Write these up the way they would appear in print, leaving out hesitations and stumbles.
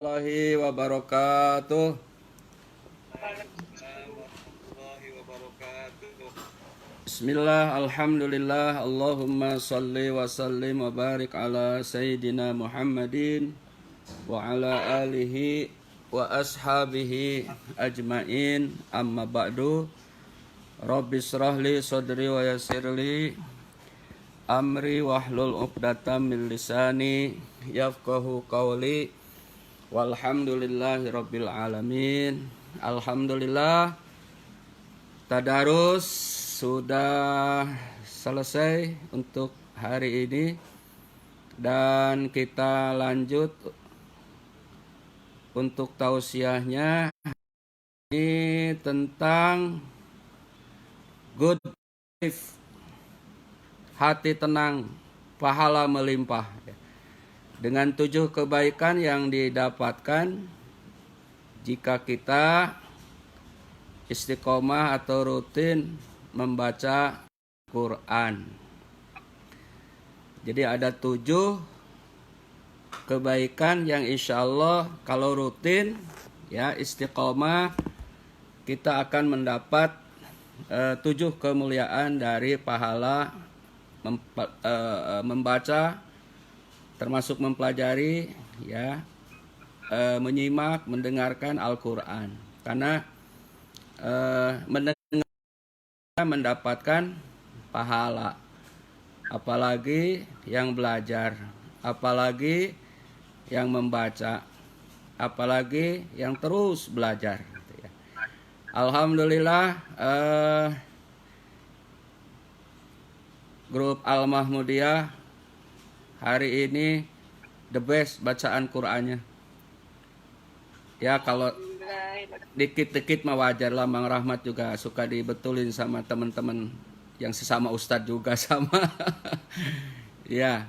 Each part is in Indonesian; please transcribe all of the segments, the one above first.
Warahmatullahi wabarakatuh. Bismillah, alhamdulillah, Allahumma salli wa sallim wa barik ala Sayyidina Muhammadin wa ala alihi wa ashabihi ajmain, amma ba'du. Rabbi srahli sadri wa yassirli amri wahlul uqdatam min lisani yafqahu qawli. Walhamdulillahi rabbil alamin. Alhamdulillah, tadarus sudah selesai untuk hari ini, dan kita lanjut untuk tausiahnya. Ini tentang good life, hati tenang, pahala melimpah, dengan 7 kebaikan yang didapatkan jika kita istiqomah atau rutin membaca Quran. Jadi ada 7 kebaikan yang insya Allah kalau rutin ya istiqomah, kita akan mendapat 7 kemuliaan dari pahala membaca, termasuk mempelajari, ya, menyimak, mendengarkan Al-Quran. Karena mendengar mendapatkan pahala, apalagi yang belajar, apalagi yang membaca, apalagi yang terus belajar. Alhamdulillah, grup Al-Mahmudiyah hari ini the best bacaan Qur'annya. Ya kalau dikit-dikit mah wajar lah, Bang Rahmat juga suka dibetulin sama teman-teman yang sesama ustadz juga sama. Ya,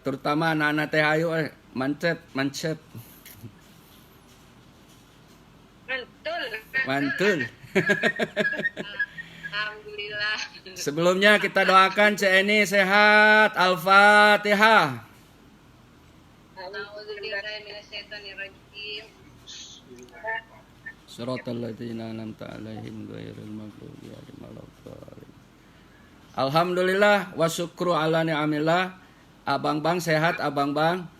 terutama anak-anak teh ayo mancet. Mantul. Alhamdulillah. Sebelumnya kita doakan Ceni sehat. Al-Fatihah. A'udzubillahiminasyaitonirrajim. Shiratal ladzina an'amta 'alaihim ghairil maghdubi 'alaihim waladdallin. Alhamdulillah wa syukru ala ni'amillah. Abang Bang sehat, Abang Bang.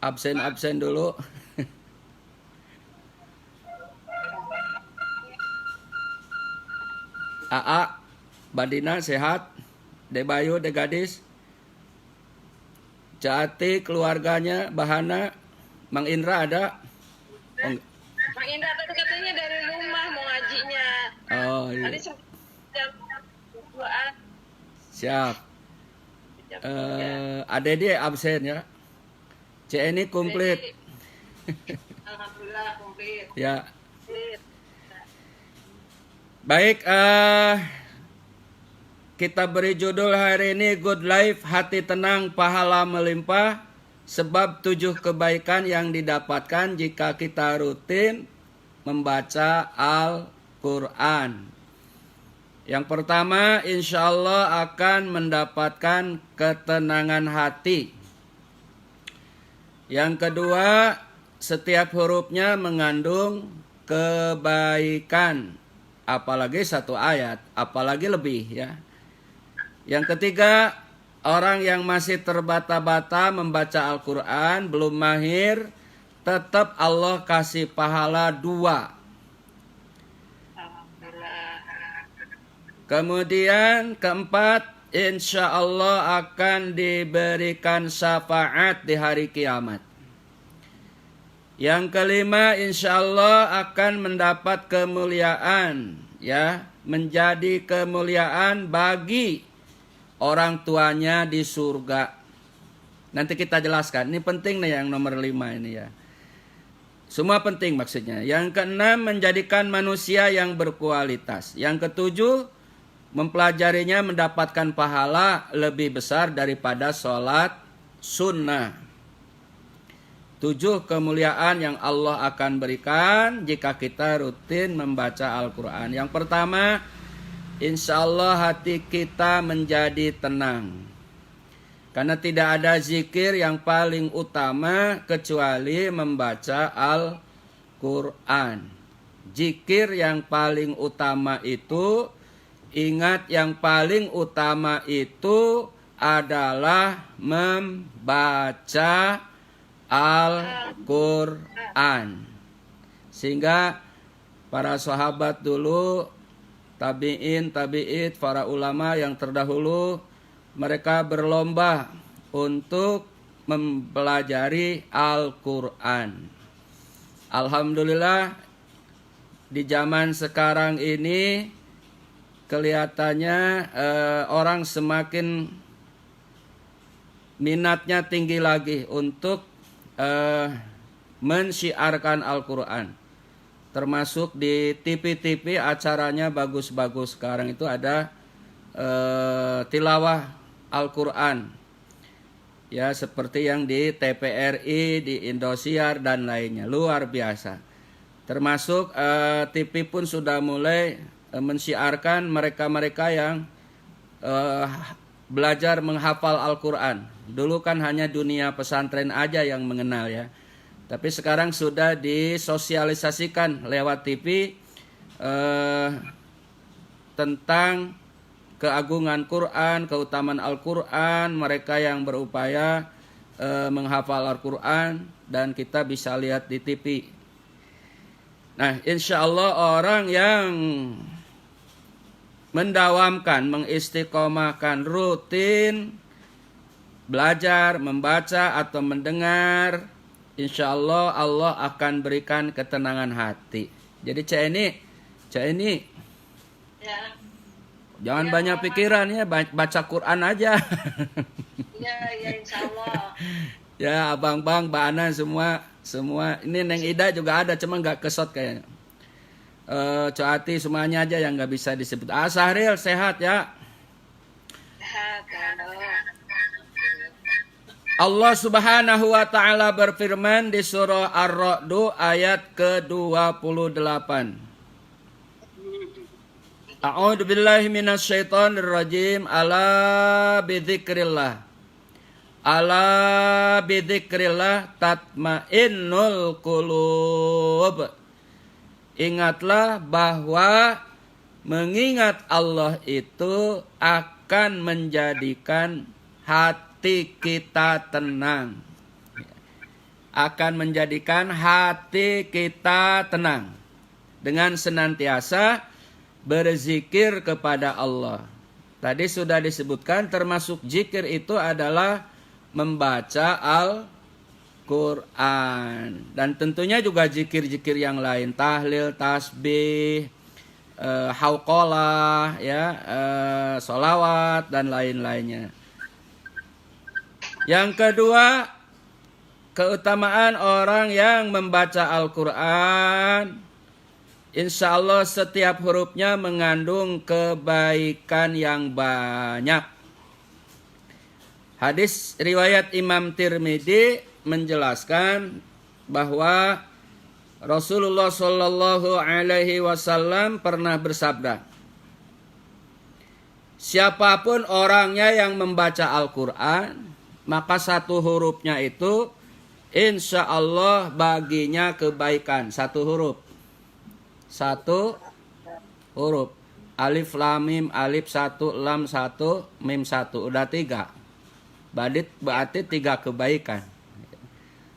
Absen dulu. Aa, Badina sehat. De Bayu, De Gadis. Jati, keluarganya, Bahana, Mang Indra ada? Mang Indra tadi katanya dari rumah mau ngajinya. Oh iya. Tadi jam 2-an. Siap. Ada dia absen ya. CNI komplit. Alhamdulillah komplit. Ya. Baik, kita beri judul hari ini Good Life, hati tenang, pahala melimpah. Sebab 7 kebaikan yang didapatkan jika kita rutin membaca Al-Quran. Yang pertama, insya Allah akan mendapatkan ketenangan hati. Yang kedua, setiap hurufnya mengandung kebaikan. Apalagi 1 ayat, apalagi lebih ya. Yang ketiga, orang yang masih terbata-bata membaca Al-Quran, belum mahir, tetap Allah kasih pahala 2. Kemudian keempat, insya Allah akan diberikan syafaat di hari kiamat. Yang kelima, insya Allah akan mendapat kemuliaan, ya, menjadi kemuliaan bagi orang tuanya di surga. Nanti kita jelaskan. Ini penting nih yang nomor 5 ini ya. Semua penting maksudnya. Yang keenam, menjadikan manusia yang berkualitas. Yang ketujuh, mempelajarinya mendapatkan pahala lebih besar daripada sholat sunnah. 7 kemuliaan yang Allah akan berikan jika kita rutin membaca Al-Quran. Yang pertama, insya Allah hati kita menjadi tenang. Karena tidak ada zikir yang paling utama kecuali membaca Al-Quran. Zikir yang paling utama itu, ingat yang paling utama itu adalah membaca Al-Quran. Sehingga para sahabat dulu, tabi'in, tabi'id, para ulama yang terdahulu, mereka berlomba untuk mempelajari Al-Quran. Alhamdulillah di zaman sekarang ini kelihatannya orang semakin minatnya tinggi lagi untuk mensyiarkan Al-Quran. Termasuk di TV-TV acaranya bagus-bagus. Sekarang itu ada tilawah Al-Quran. Ya, seperti yang di TVRI, di Indosiar dan lainnya. Luar biasa. Termasuk TV pun sudah mulai mensyiarkan mereka-mereka yang belajar menghafal Al-Quran. Dulu kan hanya dunia pesantren aja yang mengenal ya. Tapi sekarang sudah disosialisasikan lewat TV tentang keagungan Quran, keutamaan Al-Quran, mereka yang berupaya menghafal Al-Quran, dan kita bisa lihat di TV. Nah, insya Allah orang yang mendawamkan, mengistiqomahkan, rutin belajar, membaca atau mendengar, insya Allah Allah akan berikan ketenangan hati. Jadi Cak ini Ya. jangan Ya, banyak pikiran ya, baca Quran aja. Ya, insya Allah. Ya, abang-bang, Mbak Ana semua. Ini Neng Ida juga ada, cuma nggak kesot kayaknya. Coati semuanya aja yang nggak bisa disebut. Sahril sehat ya. Allah Subhanahu wa taala berfirman di surah Ar-Ra'd ayat ke-28. A'udzu billahi minasyaitonir rajim. Ala bidzikrillah tatmainnul qulub. Ingatlah bahwa mengingat Allah itu akan menjadikan hati kita tenang. Akan menjadikan hati kita tenang dengan senantiasa berzikir kepada Allah. Tadi sudah disebutkan termasuk zikir itu adalah membaca Al-Quran. Dan tentunya juga zikir-zikir yang lain. Tahlil, tasbih, hauqalah, ya, sholawat, dan lain-lainnya. Yang kedua, keutamaan orang yang membaca Al-Quran. Insya Allah setiap hurufnya mengandung kebaikan yang banyak. Hadis riwayat Imam Tirmidzi menjelaskan bahwa Rasulullah Shallallahu Alaihi Wasallam pernah bersabda, siapapun orangnya yang membaca Al-Quran, maka satu hurufnya itu insya Allah baginya kebaikan. Satu huruf. Alif lam mim, alif satu, lam satu, mim satu. Udah 3. Berarti 3 kebaikan.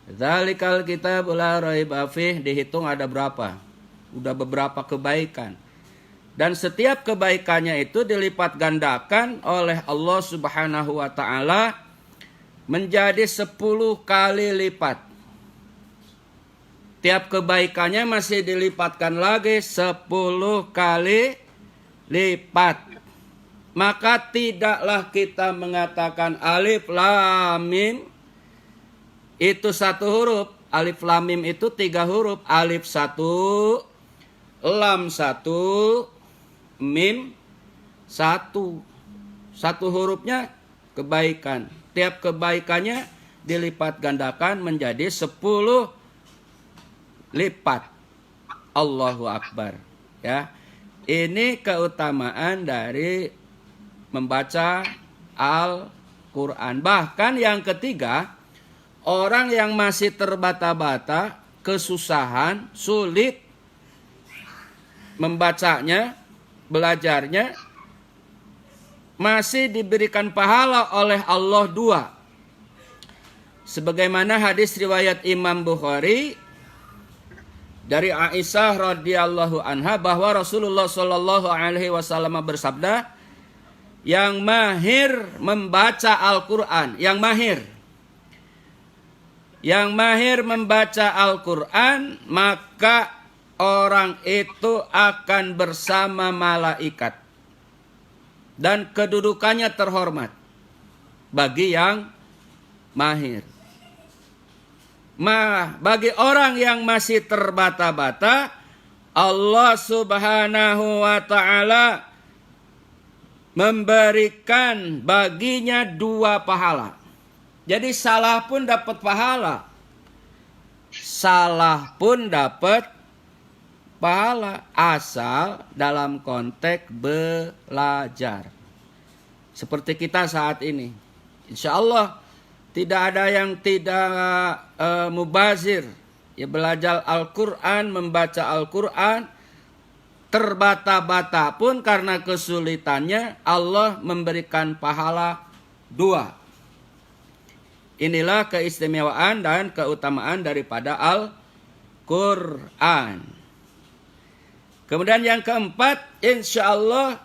Dzalikal kitab la raiba fih, dihitung ada berapa? Udah beberapa kebaikan. Dan setiap kebaikannya itu dilipat gandakan oleh Allah Subhanahu wa taala menjadi 10 kali lipat. Tiap kebaikannya masih dilipatkan lagi 10 kali lipat. Maka tidaklah kita mengatakan alif lam mim itu 1 huruf. Alif lam mim itu 3 huruf. Alif 1, lam 1, mim 1. 1 hurufnya kebaikan. Tiap kebaikannya dilipat gandakan menjadi 10 lipat. Allahu Akbar. Ya. Ini keutamaan dari membaca Al-Quran. Al-Quran. Bahkan yang ketiga, orang yang masih terbata-bata, kesusahan, sulit membacanya, belajarnya, masih diberikan pahala oleh Allah dua. Sebagaimana hadis riwayat Imam Bukhari dari Aisyah radhiyallahu anha bahwa Rasulullah shallallahu alaihi wasallam bersabda, yang mahir membaca Al-Quran, yang mahir membaca Al-Quran, maka orang itu akan bersama malaikat dan kedudukannya terhormat bagi yang mahir. Bagi orang yang masih terbata-bata, Allah Subhanahu wa ta'ala memberikan baginya dua pahala. Jadi salah pun dapat pahala. Salah pun dapat pahala asal dalam konteks belajar. Seperti kita saat ini. Insya Allah tidak ada yang tidak mubazir. Ya, belajar Al-Quran, membaca Al-Quran, terbata-bata pun karena kesulitannya, Allah memberikan pahala dua. Inilah keistimewaan dan keutamaan daripada Al-Quran. Kemudian yang keempat, insya Allah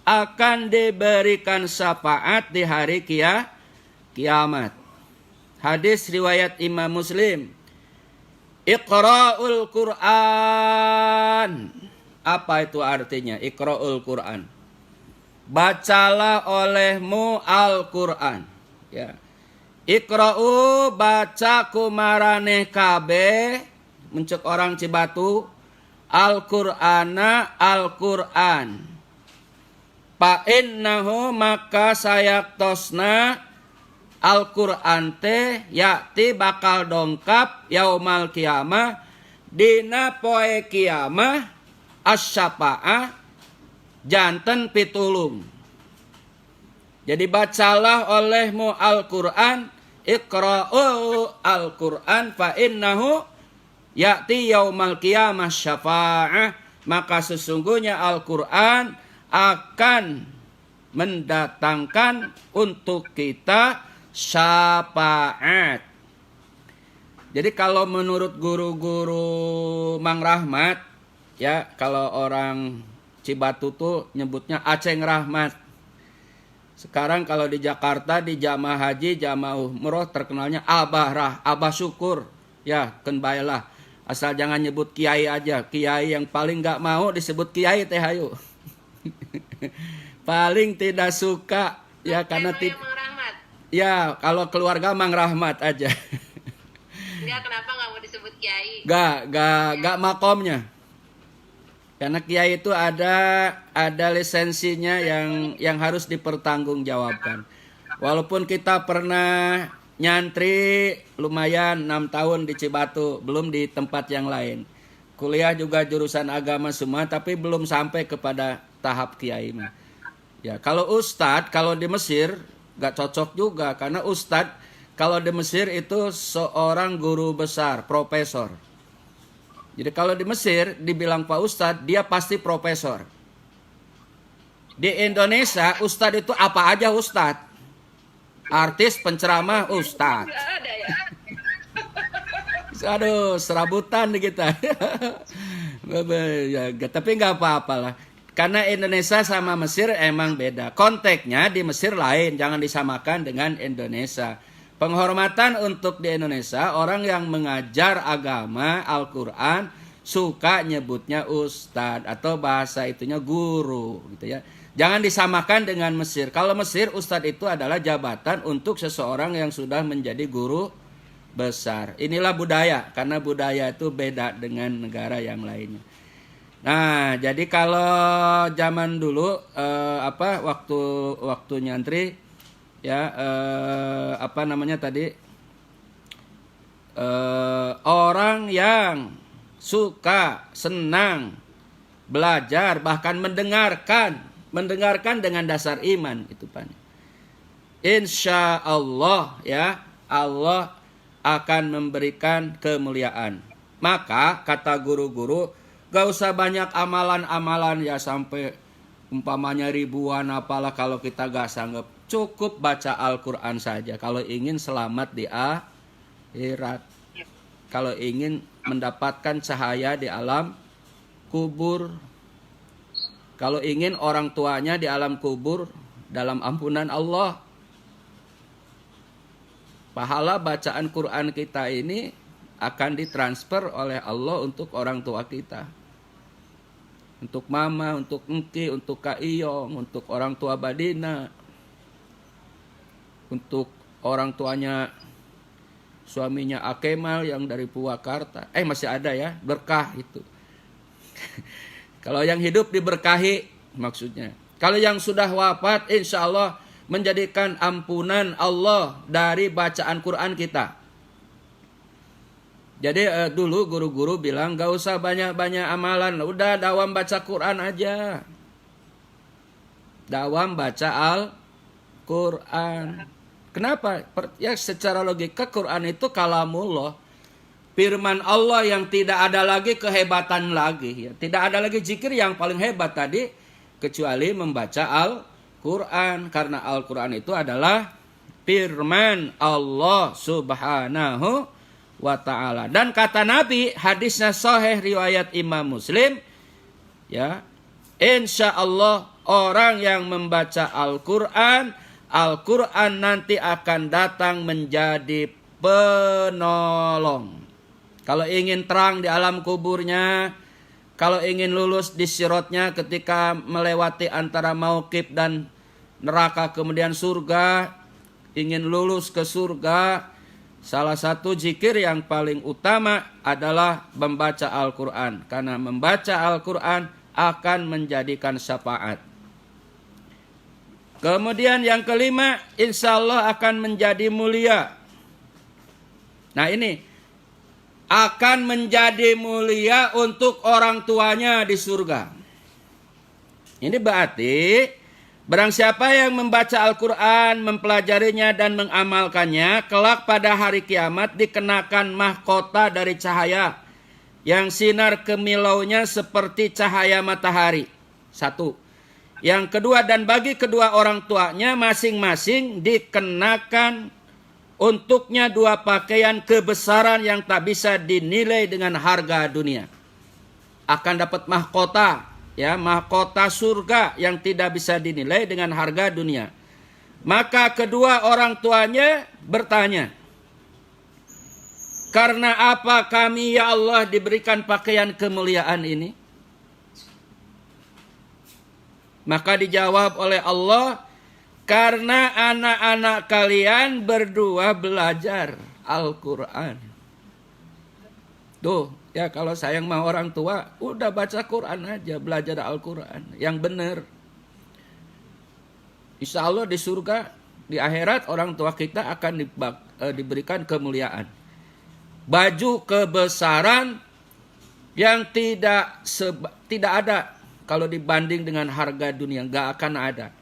akan diberikan syafaat di hari kiamat. Hadis riwayat Imam Muslim. Iqra'ul Quran. Apa itu artinya? Iqra'ul Quran. Bacalah olehmu Al-Quran. Ya. Iqra'u baca kumaraneh kabeh. Mencek orang Cibatu. Al-Qur'ana Al-Qur'an. Fa'innahu maka sayaktosna Al-Qur'an teh yakti bakal dongkap yaumal kiamah dina poe kiamah asyafa'ah janten pitulung. Jadi bacalah olehmu Al-Qur'an, iqra'u Al-Qur'an fa innahu ya'ti yaumal qiyamah syafa'ah, maka sesungguhnya Al-Qur'an akan mendatangkan untuk kita syafaat. Jadi kalau menurut guru-guru Mang Rahmat, ya kalau orang Cibatu tuh nyebutnya Aceng Rahmat. Sekarang kalau di Jakarta di jamaah haji, jamaah umroh terkenalnya Abah Syukur. Ya, kenbailah. Asal jangan nyebut kiai aja. Kiai yang paling gak mau disebut kiai teh hayu. Paling tidak suka ya karena ya kalau keluarga Mang Rahmat aja. Enggak, kenapa nggak mau disebut kiai? Gak makomnya. Karena kiai itu ada lisensinya yang harus dipertanggungjawabkan. Walaupun kita pernah nyantri lumayan 6 tahun di Cibatu, belum di tempat yang lain. Kuliah juga jurusan agama semua, tapi belum sampai kepada tahap kiai mah. Ya, kalau ustadz, kalau di Mesir gak cocok juga, karena ustadz kalau di Mesir itu seorang guru besar, profesor. Jadi kalau di Mesir dibilang Pak Ustadz, dia pasti profesor. Di Indonesia, Ustadz itu apa aja Ustadz. Artis, penceramah, Ustadz. Aduh, serabutan nih kita. Ya, tapi nggak apa-apa lah. Karena Indonesia sama Mesir emang beda. Konteksnya di Mesir lain, jangan disamakan dengan Indonesia. Penghormatan untuk di Indonesia, orang yang mengajar agama Al-Quran suka nyebutnya ustadz atau bahasa itunya guru gitu ya. Jangan disamakan dengan Mesir. Kalau Mesir, ustadz itu adalah jabatan untuk seseorang yang sudah menjadi guru besar. Inilah budaya, karena budaya itu beda dengan negara yang lainnya. Nah, jadi kalau zaman dulu waktu nyantri ya orang yang suka senang belajar bahkan mendengarkan dengan dasar iman itu Pak. insya Allah ya, Allah akan memberikan kemuliaan. Maka kata guru-guru, gak usah banyak amalan-amalan ya sampai umpamanya ribuan apalah kalau kita gak sanggup. Cukup baca Al-Quran saja kalau ingin selamat di akhirat. Kalau ingin mendapatkan cahaya di alam kubur. Kalau ingin orang tuanya di alam kubur dalam ampunan Allah. Pahala bacaan Quran kita ini akan ditransfer oleh Allah untuk orang tua kita. Untuk mama, untuk engki, untuk Kak Iyong, untuk orang tua Badina. Untuk orang tuanya suaminya Akemal yang dari Purwakarta. Masih ada ya, berkah itu. Kalau yang hidup diberkahi maksudnya. Kalau yang sudah wafat insya Allah menjadikan ampunan Allah dari bacaan Quran kita. Jadi dulu guru-guru bilang gak usah banyak-banyak amalan. Udah dawam baca Quran aja. Dawam baca Al-Quran. Kenapa? Ya secara logika Quran itu kalamullah. Firman Allah yang tidak ada lagi kehebatan lagi. Ya. Tidak ada lagi zikir yang paling hebat tadi. Kecuali membaca Al-Quran. Karena Al-Quran itu adalah firman Allah subhanahu wa ta'ala. Dan kata Nabi, hadisnya sahih riwayat Imam Muslim. Ya, insya Allah orang yang membaca Al-Quran, Al-Quran nanti akan datang menjadi penolong. Kalau ingin terang di alam kuburnya, kalau ingin lulus di sirotnya ketika melewati antara mauqif dan neraka kemudian surga, ingin lulus ke surga, salah satu zikir yang paling utama adalah membaca Al-Quran. Karena membaca Al-Quran akan menjadikan syafaat. Kemudian yang kelima, insya Allah akan menjadi mulia. Nah ini, akan menjadi mulia untuk orang tuanya di surga. Ini berarti, barang siapa yang membaca Al-Quran, mempelajarinya dan mengamalkannya, kelak pada hari kiamat dikenakan mahkota dari cahaya yang sinar kemilaunya seperti cahaya matahari. Satu. Yang kedua, dan bagi kedua orang tuanya masing-masing dikenakan untuknya dua pakaian kebesaran yang tak bisa dinilai dengan harga dunia. Akan dapat mahkota. Ya, mahkota surga yang tidak bisa dinilai dengan harga dunia. Maka kedua orang tuanya bertanya, karena apa kami ya Allah diberikan pakaian kemuliaan ini? Maka dijawab oleh Allah, karena anak-anak kalian berdua belajar Al-Quran. Tuh. Ya kalau sayang sama orang tua, udah baca Quran aja, belajar Al-Quran. Yang benar. Insya Allah di surga, di akhirat orang tua kita akan diberikan kemuliaan. Baju kebesaran yang tidak ada kalau dibanding dengan harga dunia. Gak akan ada.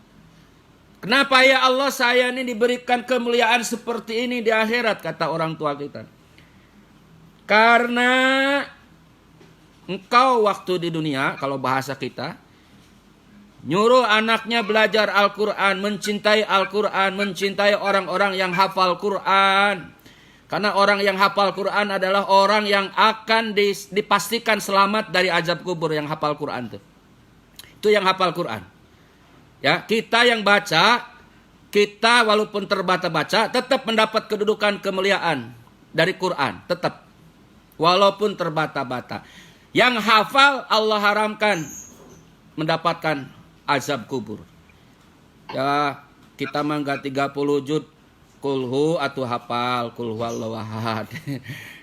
Kenapa ya Allah saya ini diberikan kemuliaan seperti ini di akhirat, kata orang tua kita. Karena engkau waktu di dunia, kalau bahasa kita, nyuruh anaknya belajar Al-Quran, mencintai Al-Quran, mencintai orang-orang yang hafal Quran. Karena orang yang hafal Quran adalah orang yang akan dipastikan selamat dari azab kubur, yang hafal Quran itu yang hafal Quran. Ya, kita yang baca, kita walaupun terbata-baca, tetap mendapat kedudukan kemuliaan dari Quran, tetap. Walaupun terbata-bata. Yang hafal Allah haramkan mendapatkan azab kubur. Ya, kita mangga 30 juz kulhu atau hafal kulhu Allahu ahad.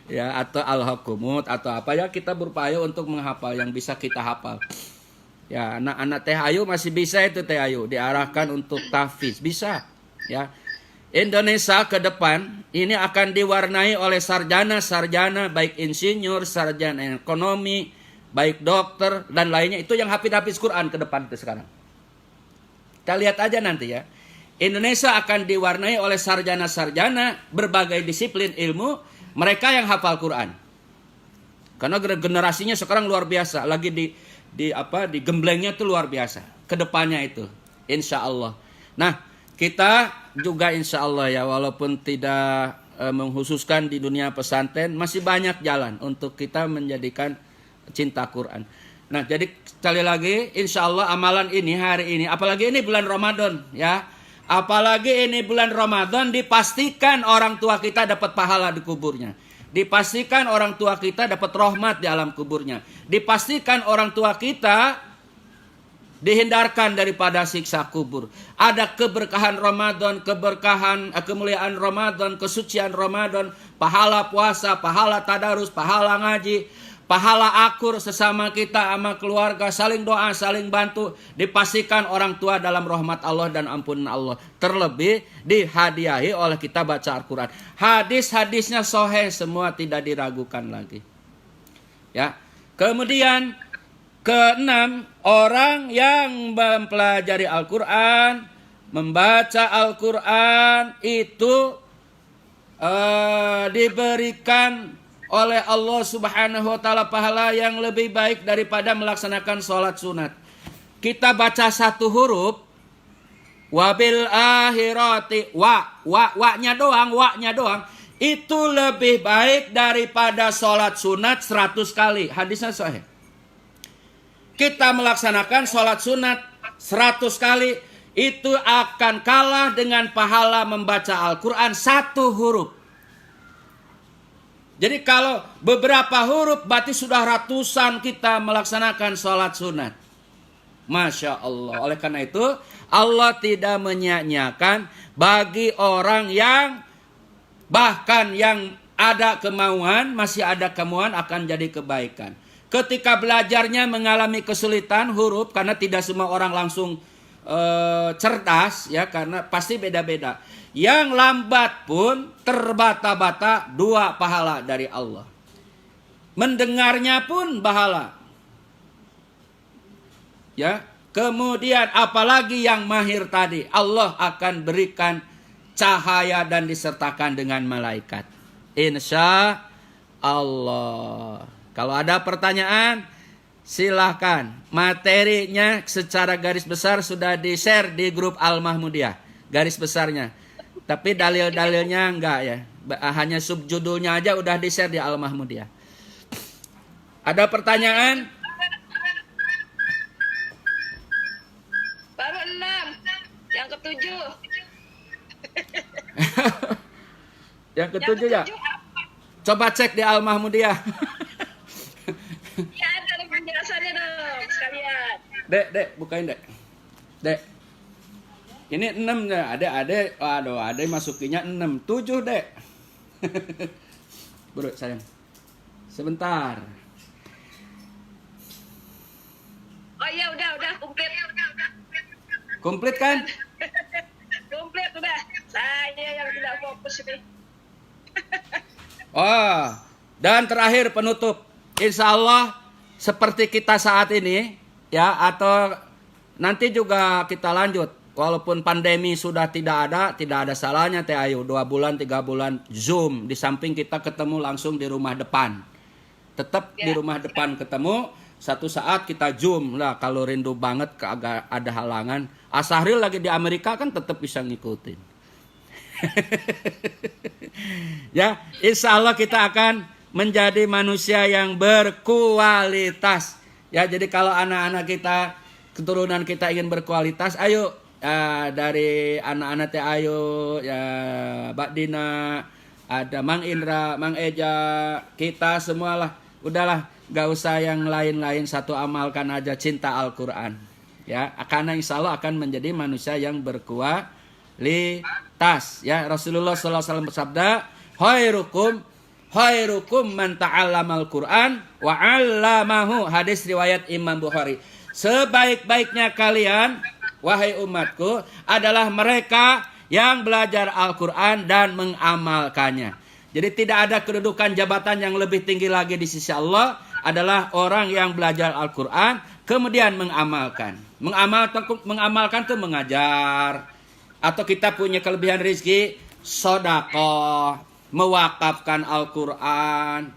Ya, atau al-hakumut atau apa ya, kita berupaya untuk menghafal yang bisa kita hafal. Ya, anak-anak Teh Ayu masih bisa itu Teh Ayu diarahkan untuk tahfiz, bisa. Ya. Indonesia ke depan ini akan diwarnai oleh sarjana-sarjana, baik insinyur, sarjana ekonomi, baik dokter dan lainnya, itu yang hafiz-hafiz Quran ke depan itu sekarang. Kita lihat aja nanti ya. Indonesia akan diwarnai oleh sarjana-sarjana berbagai disiplin ilmu, mereka yang hafal Quran. Karena generasinya sekarang luar biasa, lagi digemblengnya tuh luar biasa. Kedepannya itu, insya Allah. Nah, kita juga insya Allah ya, walaupun tidak menghususkan di dunia pesantren, masih banyak jalan untuk kita menjadikan cinta Quran. Nah, jadi sekali lagi, insya Allah amalan ini hari ini, apalagi ini bulan Ramadan ya, apalagi ini bulan Ramadan, dipastikan orang tua kita dapat pahala di kuburnya. Dipastikan orang tua kita dapat rahmat di alam kuburnya. Dipastikan orang tua kita dihindarkan daripada siksa kubur. Ada keberkahan Ramadan, kemuliaan Ramadan, kesucian Ramadan, pahala puasa, pahala tadarus, pahala ngaji, pahala akur sesama kita sama keluarga, saling doa, saling bantu. Dipastikan orang tua dalam rahmat Allah dan ampunan Allah. Terlebih dihadiahi oleh kita baca Al-Quran. Hadis-hadisnya sahih semua, tidak diragukan lagi. Ya. Kemudian keenam, orang yang mempelajari Al-Quran, membaca Al-Quran itu diberikan oleh Allah Subhanahu wa ta'ala pahala yang lebih baik daripada melaksanakan sholat sunat. Kita baca satu huruf, wabil akhirati, wa-nya doang, itu lebih baik daripada sholat sunat 100 kali. Hadisnya sahih. Kita melaksanakan sholat sunat 100 kali, itu akan kalah dengan pahala membaca Al-Quran satu huruf. Jadi kalau beberapa huruf, berarti sudah ratusan kita melaksanakan sholat sunat. Masya Allah. Oleh karena itu, Allah tidak menyia-nyiakan bagi orang yang bahkan yang ada kemauan, masih ada kemauan akan jadi kebaikan. Ketika belajarnya mengalami kesulitan huruf, karena tidak semua orang langsung cerdas, ya, karena pasti beda-beda. Yang lambat pun terbata-bata 2 pahala dari Allah. Mendengarnya pun pahala. Ya, kemudian apalagi yang mahir tadi, Allah akan berikan cahaya dan disertakan dengan malaikat. Insya Allah. Kalau ada pertanyaan, silahkan. Materinya secara garis besar sudah di-share di grup Al-Mahmudiyah. Garis besarnya. Tapi dalil-dalilnya enggak ya. Hanya subjudulnya aja udah di-share di Al-Mahmudiyah. Ada pertanyaan? Baru 6. Yang ketujuh. Yang ketujuh ya? Coba cek di Al-Mahmudiyah. Ya, ada penjelasannya dong sekalian. Dek, bukain dek. Dek. Ini 6 ya, ada masukinya 6. 7 dek. Bro, sayang. Sebentar. Oh iya, udah komplit. Komplit kan? Komplit udah. Saya yang tidak fokus ini. Oh, dan terakhir penutup. Insya Allah seperti kita saat ini ya, atau nanti juga kita lanjut. Walaupun pandemi sudah tidak ada salahnya Teh Ayu 2 bulan 3 bulan Zoom, di samping kita ketemu langsung di rumah depan. Tetap di rumah depan ketemu, satu saat kita Zoom lah kalau rindu banget agak ada halangan. Asahril lagi di Amerika kan tetap bisa ngikutin. Ya, insya Allah kita akan menjadi manusia yang berkualitas. Ya, jadi kalau anak-anak kita, keturunan kita ingin berkualitas, ayo dari anak-anak Teh Ayu, ya Mbak Dina, ada Mang Indra, Mang Eja, kita semualah, udahlah, gak usah yang lain-lain, satu amalkan aja cinta Al-Quran. Ya, karena insya Allah akan menjadi manusia yang berkualitas. Ya, Rasulullah SAW bersabda, khairukum man ta'allamal Qur'an wa 'allamahu. Hadis riwayat Imam Bukhari. Sebaik-baiknya kalian, wahai umatku, adalah mereka yang belajar Al-Quran dan mengamalkannya. Jadi tidak ada kedudukan jabatan yang lebih tinggi lagi di sisi Allah, adalah orang yang belajar Al-Quran kemudian mengamalkan. Mengamalkan itu mengajar, atau kita punya kelebihan rezeki, sedekah, mewakafkan Al-Quran,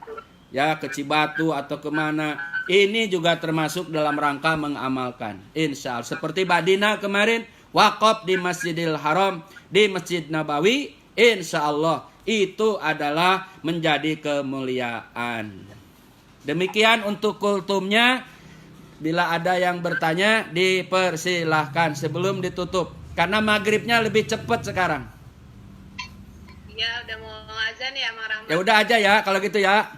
ya ke Cibatu atau kemana. Ini juga termasuk dalam rangka mengamalkan. Insya Allah. Seperti Badina kemarin, wakaf di Masjidil Haram, di Masjid Nabawi, insya Allah itu adalah menjadi kemuliaan. Demikian untuk kultumnya. Bila ada yang bertanya, dipersilahkan sebelum ditutup. Karena maghribnya lebih cepat sekarang. Ya udah mau azan ya Mang Rahmat. Ya udah aja ya kalau gitu ya.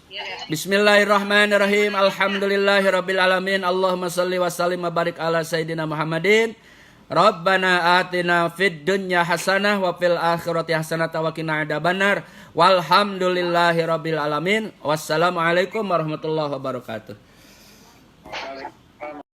Ya. Bismillahirrahmanirrahim. Alhamdulillahirabbil alamin. Allahumma shalli wa sallim wa barik ala sayidina Muhammadin. Rabbana atina fid dunya hasanah wa fil akhirati hasanah wa qina adzabannar. Walhamdulillahirabbil alamin. Wassalamualaikum warahmatullahi wabarakatuh.